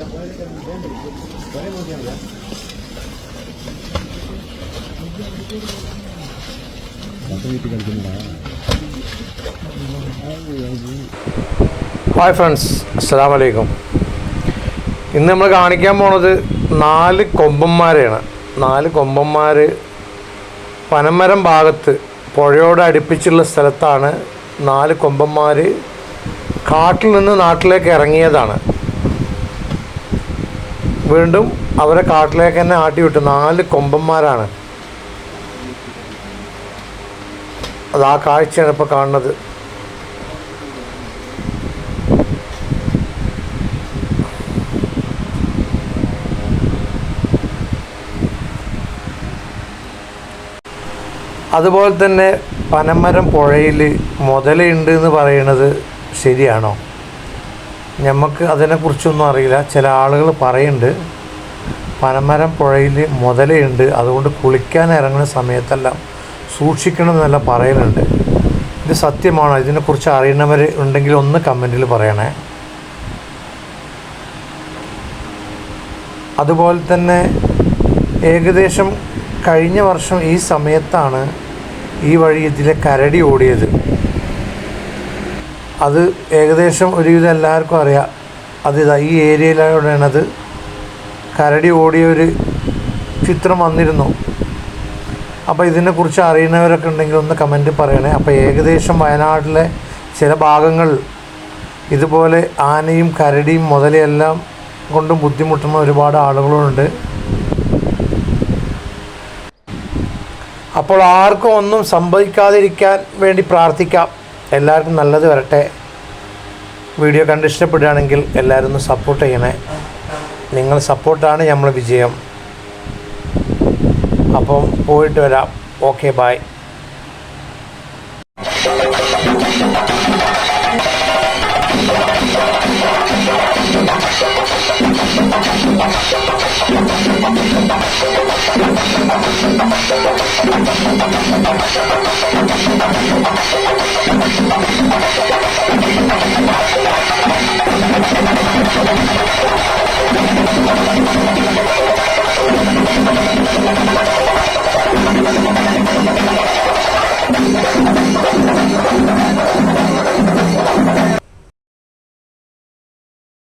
Hi friends, അസ്സലാമു അലൈക്കും. ഇന്ന് നമ്മൾ കാണിക്കാൻ പോണത് 4 കൊമ്പന്മാരെയാണ്. 4 കൊമ്പന്മാർ പനമരം ഭാഗത്ത് പുഴയോട് അടുപ്പിച്ചുള്ള സ്ഥലത്താണ് 4 കൊമ്പന്മാർ കാട്ടിൽ നിന്ന് നാട്ടിലേക്ക് ഇറങ്ങിയതാണ്. വീണ്ടും അവരെ കാട്ടിലേക്ക് തന്നെ ആട്ടിവിട്ടു. 4 കൊമ്പന്മാരാണ്. അത് ആ കാഴ്ചയാണ് ഇപ്പോൾ കാണുന്നത്. അതുപോലെ തന്നെ പനമരം പുഴയിൽ മുതലയുണ്ട് എന്ന് പറയുന്നത് ശരിയാണോ? നമുക്ക് അതിനെക്കുറിച്ചൊന്നും അറിയില്ല. ചില ആളുകൾ പറയുന്നുണ്ട് പനമരം പുഴയിൽ മുതലയുണ്ട്, അതുകൊണ്ട് കുളിക്കാൻ ഇറങ്ങുന്ന സമയത്തെല്ലാം സൂക്ഷിക്കണം എന്നെല്ലാം പറയുന്നുണ്ട്. ഇത് സത്യമാണോ? ഇതിനെക്കുറിച്ച് അറിയുന്നവർ ഉണ്ടെങ്കിൽ ഒന്ന് കമൻറ്റിൽ പറയണേ. അതുപോലെ തന്നെ ഏകദേശം കഴിഞ്ഞ വർഷം ഈ സമയത്താണ് ഈ വഴി ഇതിലെ കരടി ഓടിയത്. അത് ഏകദേശം ഒരുവിധം എല്ലാവർക്കും അറിയാം. അതിതാ ഈ ഏരിയയിലൂടെയാണത് കരടി ഓടിയൊരു ചിത്രം വന്നിരുന്നു. അപ്പോൾ ഇതിനെക്കുറിച്ച് അറിയുന്നവരൊക്കെ ഉണ്ടെങ്കിൽ ഒന്ന് കമൻറ്റ് പറയണേ. അപ്പോൾ ഏകദേശം വയനാട്ടിലെ ചില ഭാഗങ്ങൾ ഇതുപോലെ ആനയും കരടിയും മുതലയെല്ലാം കൊണ്ടും ബുദ്ധിമുട്ടുന്ന ഒരുപാട് ആളുകളുണ്ട്. അപ്പോൾ ആർക്കും ഒന്നും സംഭവിക്കാതിരിക്കാൻ വേണ്ടി പ്രാർത്ഥിക്കാം. എല്ലാവർക്കും നല്ലത് വരട്ടെ. വീഡിയോ കണ്ട് ഇഷ്ടപ്പെടുകയാണെങ്കിൽ എല്ലാവരും ഒന്ന് സപ്പോർട്ട് ചെയ്യണേ. നിങ്ങൾ സപ്പോർട്ടാണ് നമ്മളെ വിജയം. അപ്പം പോയിട്ട് വരാം. Okay, by.